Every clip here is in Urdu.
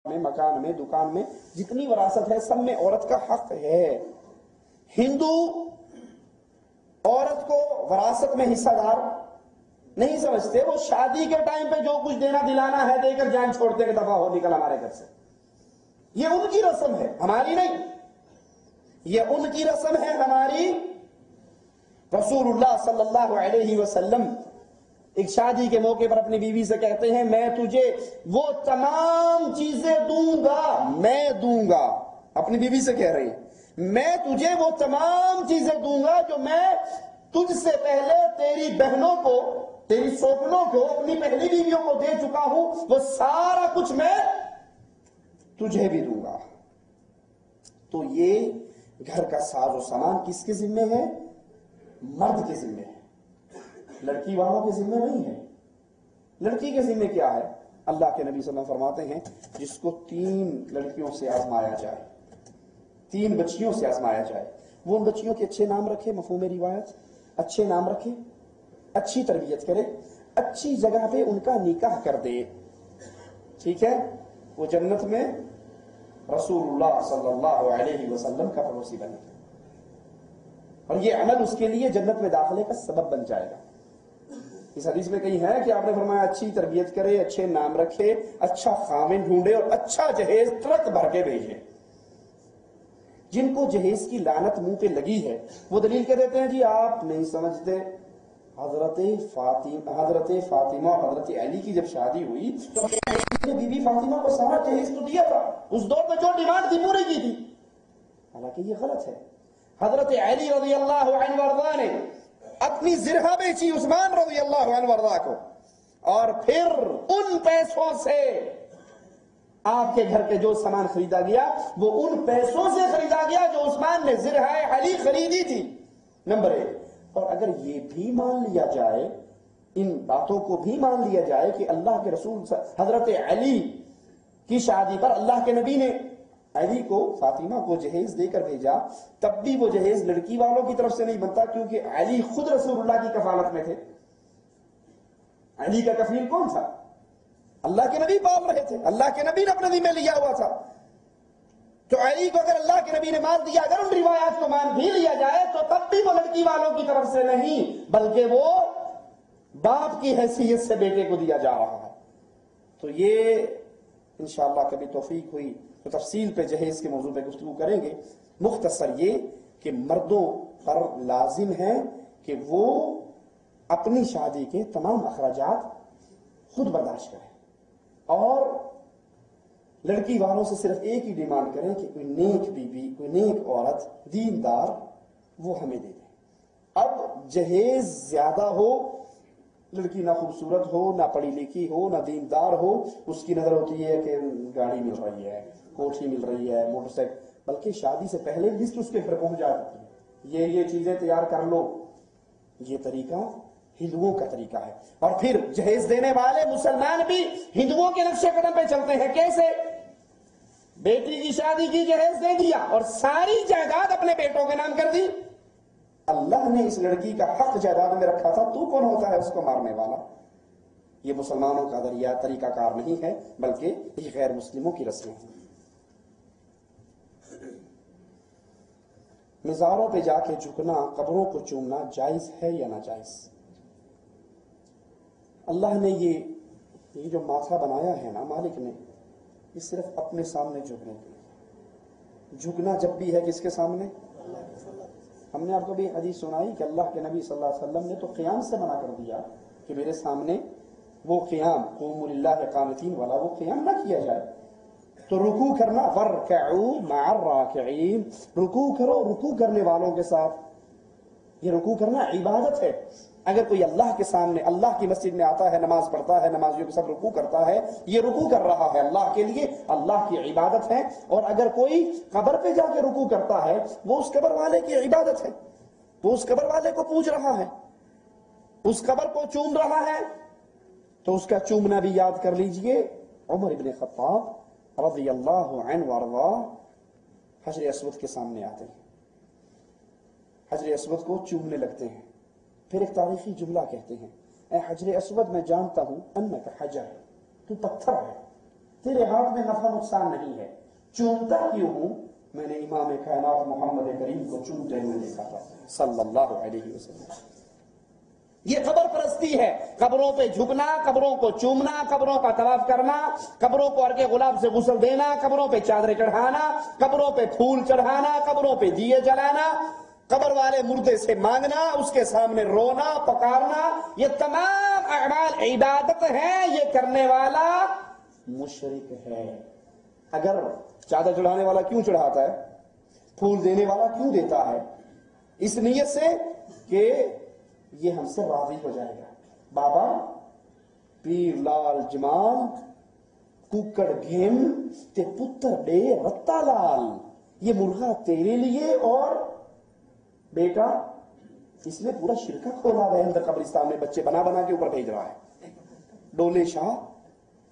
میں، مکان میں، دکان میں جتنی وراثت ہے سب میں عورت کا حق ہے۔ ہندو عورت کو وراثت میں حصہ دار نہیں سمجھتے، وہ شادی کے ٹائم پہ جو کچھ دینا دلانا ہے دے کر جان چھوڑتے کہ دفعہ ہو نکل ہمارے گھر سے۔ یہ ان کی رسم ہے، ہماری نہیں، یہ ان کی رسم ہے ہماری۔ رسول اللہ صلی اللہ علیہ وسلم ایک شادی کے موقع پر اپنی بیوی سے کہتے ہیں میں تجھے وہ تمام چیزیں دوں گا، میں دوں گا، اپنی بیوی سے کہہ رہی ہیں میں تجھے وہ تمام چیزیں دوں گا جو میں تجھ سے پہلے تیری بہنوں کو، تیری سوکنوں کو، اپنی پہلی بیویوں کو دے چکا ہوں، وہ سارا کچھ میں تجھے بھی دوں گا۔ تو یہ گھر کا ساز و سامان کس کے ذمے ہے؟ مرد کے ذمے ہے، لڑکی والوں کے ذمے نہیں ہے۔ لڑکی کے ذمے کیا ہے؟ اللہ کے نبی صلی اللہ علیہ وسلم فرماتے ہیں جس کو 3 لڑکیوں سے آزمایا جائے، 3 بچیوں سے آزمایا جائے، وہ ان بچیوں کے اچھے نام رکھے، مفہوم روایت، اچھے نام رکھے، اچھی تربیت کرے، اچھی جگہ پہ ان کا نکاح کر دے، ٹھیک ہے، وہ جنت میں رسول اللہ صلی اللہ علیہ وسلم کا پڑوسی بنے گا، اور یہ عمل اس کے لیے جنت میں داخلے کا سبب بن جائے گا۔ اس حدیث میں کہیں ہے کہ آپ نے فرمایا اچھی تربیت کرے، اچھے نام رکھے، اچھا خامن ڈھونڈے اور اچھا جہیز ٹرک بھر کے بھیجے۔ جن کو جہیز کی لعنت منہ پہ لگی ہے وہ دلیل کیا دیتے ہیں؟ جی آپ نہیں سمجھتے، حضرت فاطمہ اور حضرت علی کی جب شادی ہوئی تو بی بی فاطمہ کو سارا جہیز تو دیا تھا، اس دور میں جو ڈیمانڈ تھی پوری کی تھی، حالانکہ یہ غلط ہے۔ حضرت علی رضی اللہ عنہ وارضا نے اپنی زرہ بیچی عثمان رضی اللہ عنہ وارضا کو، اور پھر ان پیسوں سے آپ کے گھر کے جو سامان خریدا گیا وہ ان پیسوں سے خریدا گیا جو عثمان نے زرہ علی خریدی تھی، نمبر 1۔ اور اگر یہ بھی مان لیا جائے، ان باتوں کو بھی مان لیا جائے کہ اللہ کے رسول حضرت علی کی شادی پر اللہ کے نبی نے علی کو، فاطمہ کو جہیز دے کر بھیجا، تب بھی وہ جہیز لڑکی والوں کی طرف سے نہیں بنتا، کیونکہ علی خود رسول اللہ کی کفالت میں تھے۔ علی کا کفیل کون تھا؟ اللہ کے نبی پال رہے تھے، اللہ کے نبی نے اپنے ذمہ لیا ہوا تھا۔ تو علی کو اگر اللہ کے نبی نے مان دیا، اگر ان روایات کو مان بھی لیا جائے تو تب بھی وہ لڑکی والوں کی طرف سے نہیں، بلکہ وہ باپ کی حیثیت سے بیٹے کو دیا جا رہا ہے۔ تو یہ انشاءاللہ کبھی توفیق ہوئی تو تفصیل پہ جہیز کے موضوع پہ گفتگو کریں گے۔ مختصر یہ کہ مردوں پر لازم ہے کہ وہ اپنی شادی کے تمام اخراجات خود برداشت کریں، اور لڑکی والوں سے صرف ایک ہی ڈیمانڈ کریں کہ کوئی نیک بیوی، کوئی نیک عورت، دیندار، وہ ہمیں دے دیں۔ اب جہیز زیادہ ہو، لڑکی نہ خوبصورت ہو، نہ پڑھی لکھی ہو، نہ دیندار ہو، اس کی نظر ہوتی ہے کہ گاڑی مل رہی ہے، کوٹھی مل رہی ہے، موٹر سائیکل، بلکہ شادی سے پہلے لسٹ اس کے گھر پہنچ جاتی ہے، یہ چیزیں تیار کر لو۔ یہ طریقہ ہندوؤں کا طریقہ ہے، اور پھر جہیز دینے والے مسلمان بھی ہندوؤں کے نقشے قدم پہ چلتے ہیں۔ کیسے؟ بیٹی کی شادی کی، جہیز دے دیا اور ساری جائیداد اپنے بیٹوں کے نام کر دی۔ اللہ نے اس لڑکی کا حق جائیداد میں رکھا تھا، تو کون ہوتا ہے اس کو مارنے والا؟ یہ مسلمانوں کا طریقہ کار نہیں ہے، بلکہ یہ غیر مسلموں کی رسمیں ہیں۔ مزاروں پہ جا کے جھکنا، قبروں کو چومنا جائز ہے یا ناجائز؟ اللہ نے یہ جو ماتھا بنایا ہے نا مالک نے، یہ صرف اپنے سامنے جھکنے کے لیے۔ جھکنا جب بھی ہے کس کے سامنے؟ ہم نے آپ کو بھی حدیث سنائی کہ اللہ کے نبی صلی اللہ علیہ وسلم نے تو قیام سے منع کر دیا کہ میرے سامنے وہ قیام، قوموا للہ قانتین والا وہ قیام نہ کیا جائے۔ تو رکوع کرنا، وارکعوا مع الراکعین، رکوع کرو رکوع کرنے والوں کے ساتھ۔ یہ رکوع کرنا عبادت ہے۔ اگر کوئی اللہ کے سامنے، اللہ کی مسجد میں آتا ہے، نماز پڑھتا ہے، نمازیوں کے ساتھ رکوع کرتا ہے، یہ رکوع کر رہا ہے اللہ کے لیے، اللہ کی عبادت ہے۔ اور اگر کوئی قبر پہ جا کے رکوع کرتا ہے، وہ اس قبر والے کی عبادت ہے، وہ اس قبر والے کو پوج رہا ہے، اس قبر کو چوم رہا ہے۔ تو اس کا چومنا بھی یاد کر لیجئے۔ عمر ابن خطاب رضی اللہ عنہ وارضا حجر اسود کے سامنے آتے ہیں، حجر اسود کو چومنے لگتے ہیں، پھر ایک تاریخی جملہ کہتے ہیں، اے حجر اسود میں جانتا ہوں انک حجر، تو پتھر ہے، تیرے ہاتھ میں نفع نقصان نہیں ہے، چومتا کیوں ہوں؟ میں نے امام کائنات محمد کریم کو چومتے ہوئے دیکھا تھا صلی اللہ علیہ وسلم۔ یہ قبر پرستی ہے، قبروں پہ جھکنا، قبروں کو چومنا، قبروں کا طواف کرنا، قبروں کو عرق گلاب سے غسل دینا، قبروں پہ چادریں چڑھانا، قبروں پہ پھول چڑھانا، قبروں پہ دیے جلانا، قبر والے مردے سے مانگنا، اس کے سامنے رونا پکارنا، یہ تمام اعمال عبادت ہیں، یہ کرنے والا مشرک ہے۔ اگر چادر چڑھانے والا کیوں چڑھاتا ہے، پھول دینے والا کیوں دیتا ہے؟ اس نیت سے کہ یہ ہم سے راضی ہو جائے گا۔ بابا پیر لال جمال ککڑ گھیم تے پتر ڈے رتا لال، یہ مرغا تیرے لیے اور بیٹا اس نے پورا شرکہ کھولا ہے اندر قبرستان میں، بچے بنا بنا کے اوپر بھیج رہا ہے۔ ڈولے شاہ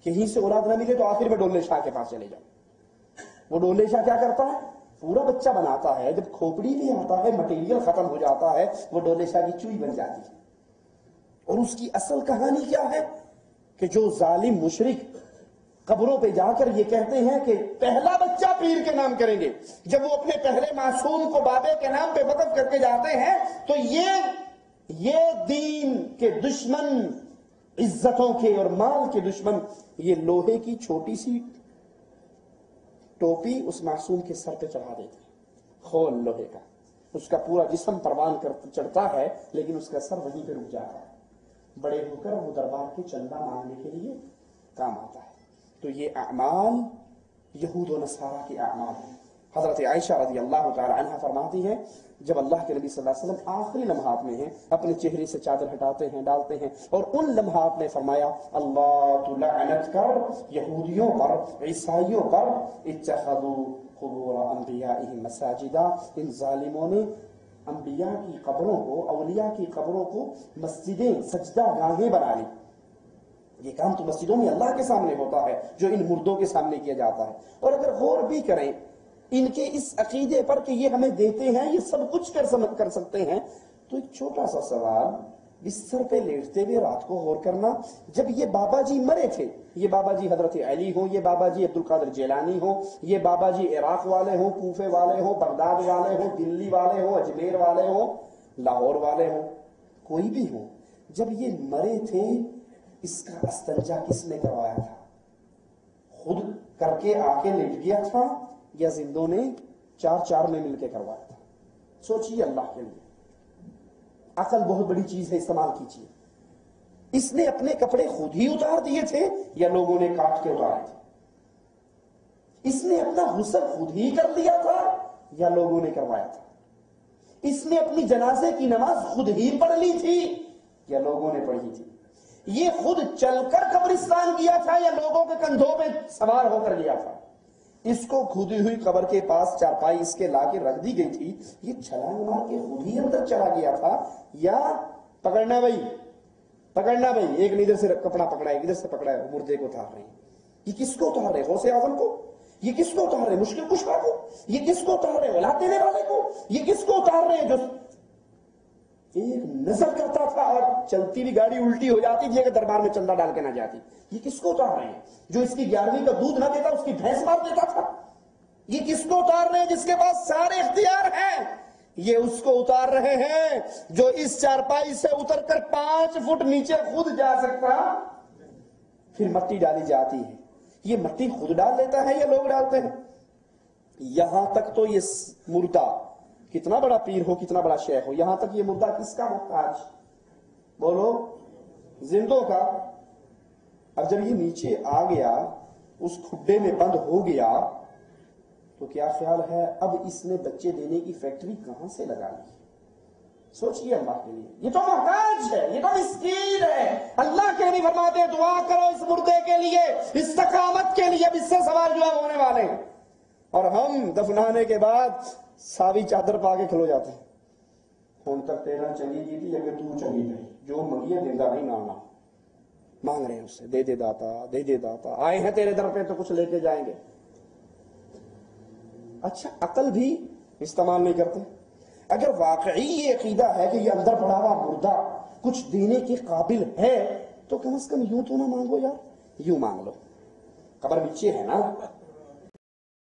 کہیں سے اولاد نہ ملے تو آخر میں ڈولے شاہ کے پاس چلے جاؤ۔ وہ ڈولے شاہ کیا کرتا ہے؟ پورا بچہ بناتا ہے، جب کھوپڑی میں آتا ہے مٹیریل ختم ہو جاتا ہے، وہ ڈولے شاہ کی چوئی بن جاتی ہے۔ اور اس کی اصل کہانی کیا ہے کہ جو ظالم مشرک قبروں پہ جا کر یہ کہتے ہیں کہ پہلا بچہ پیر کے نام کریں گے، جب وہ اپنے پہلے معصوم کو بابے کے نام پہ وقف کر کے جاتے ہیں تو یہ دین کے دشمن، عزتوں کے اور مال کے دشمن، یہ لوہے کی چھوٹی سی ٹوپی اس معصوم کے سر پہ چڑھا دیتے ہیں، خول لوہے کا، اس کا پورا جسم پروان کر چڑھتا ہے لیکن اس کا سر وہیں پہ رک جاتا ہے۔ بڑے ہو کر وہ دربار کے چندہ مانگنے کے لیے کام آتا ہے۔ تو یہ اعمال یہود و نصارہ کے اعمال ہیں۔ حضرت عائشہ رضی اللہ تعالی عنہ فرماتی ہے جب اللہ کے نبی صلی اللہ علیہ وسلم آخری لمحات میں ہیں، اپنے چہرے سے چادر ہٹاتے ہیں، ڈالتے ہیں، اور ان لمحات میں فرمایا اللہ تو لعنت کر یہودیوں پر، عیسائیوں پر، اتخذوا قبور انبیائہم مساجدا، ان ظالموں نے انبیاء کی قبروں کو، اولیاء کی قبروں کو مسجدیں، سجدہ گاہیں بنا لی۔ یہ کام تو مسجدوں میں اللہ کے سامنے ہوتا ہے جو ان مردوں کے سامنے کیا جاتا ہے۔ اور اگر غور بھی کریں ان کے اس عقیدے پر کہ یہ ہمیں دیتے ہیں، یہ سب کچھ کر سکتے ہیں، تو ایک چھوٹا سا سوال بستر پہ لیٹتے ہوئے رات کو غور کرنا، جب یہ بابا جی مرے تھے، یہ بابا جی حضرت علی ہوں، یہ بابا جی عبد القادر جیلانی ہوں، یہ بابا جی عراق والے ہوں، کوفے والے ہوں، بغداد والے ہوں، دلی والے ہوں، اجمیر والے ہوں، لاہور والے ہوں، کوئی بھی ہوں، جب یہ مرے تھے اس کا استنجا کس نے کروایا تھا؟ خود کر کے آ کے لیٹ گیا تھا یا زندوں نے چار میں مل کے کروایا تھا؟ سوچیے اللہ کے لیے، عقل بہت بڑی چیز ہے، استعمال کیجیے۔ اس نے اپنے کپڑے خود ہی اتار دیے تھے یا لوگوں نے کاٹ کے اتارے تھے؟ اس نے اپنا غسل خود ہی کر لیا تھا یا لوگوں نے کروایا تھا؟ اس نے اپنی جنازے کی نماز خود ہی پڑھ لی تھی یا لوگوں نے پڑھی تھی؟ یہ خود چل کر قبرستان گیا تھا یا لوگوں کے کندھوں پہ سوار ہو کر گیا تھا؟ اس کو کھودی ہوئی قبر کے پاس چارپائی اس کے لا کے رکھ دی گئی تھی، یہ چھلانگ مار کے خود ہی اندر چلا گیا تھا یا پکڑنا بھائی ایک نے ادھر سے کپڑا پکڑا ہے، ادھر سے پکڑا ہے، مردے کو اتار رہے ہیں؟ یہ کس کو اتار رہے؟ غوث اعظم کو؟ یہ کس کو اتار رہے؟ مشکل کشا کو؟ یہ کس کو اتار رہے؟ اولاد دینے والے کو؟ یہ کس کو اتار رہے ہیں جو ایک نظر کرتا تھا اور چلتی ہوئی گاڑی الٹی ہو جاتی تھی اگر دربار میں چندہ ڈال کے نہ جاتی؟ یہ کس کو اتار رہے ہیں؟ جو اس کی 11ویں کا دودھ نہ دیتا اس کی بھینس مار دیتا تھا؟ یہ کس کو اتار رہے ہیں جس کے پاس سارے اختیار ہیں؟ یہ اس کو اتار رہے ہیں جو اس چارپائی سے اتر کر 5 فٹ نیچے خود جا سکتا، پھر مٹی ڈالی جاتی ہے۔ یہ مٹی خود ڈال لیتا ہے یا لوگ ڈالتے ہیں؟ یہاں تک تو یہ مردہ کتنا بڑا پیر ہو، کتنا بڑا شیخ ہو، یہاں تک یہ مردہ کس کا محتاج؟ بولو، زندوں کا۔ اب جب یہ نیچے آ گیا، اس کھڈے میں بند ہو گیا، تو کیا خیال ہے اب اس نے بچے دینے کی فیکٹری کہاں سے لگا لی؟ سوچئے اللہ کے لیے، یہ تو محتاج ہے، یہ تو مسکین ہے۔ اللہ کے لیے فرماتے ہیں دعا کرو اس مردے کے لیے، استقامت کے لیے، اب اس سے سوال جواب ہونے والے ہیں۔ اور ہم دفنانے کے بعد ساوی چادر پا کے کھلو جاتے ہیں، ہوں تک تیرا چلی گئی تھی اگر تو چلی گئی، جو منگیے دیندہ نہیں نانا، مانگ رہے ہیں اس سے، دے دے داتا، دے دے داتا، آئے ہیں تیرے در پہ تو کچھ لے کے جائیں گے۔ اچھا، عقل بھی استعمال نہیں کرتے؟ اگر واقعی یہ عقیدہ ہے کہ یہ اندر پڑا ہوا مردہ کچھ دینے کے قابل ہے تو کم از کم یوں تو نہ مانگو یار، یوں مانگ لو۔ قبر بچی ہے نا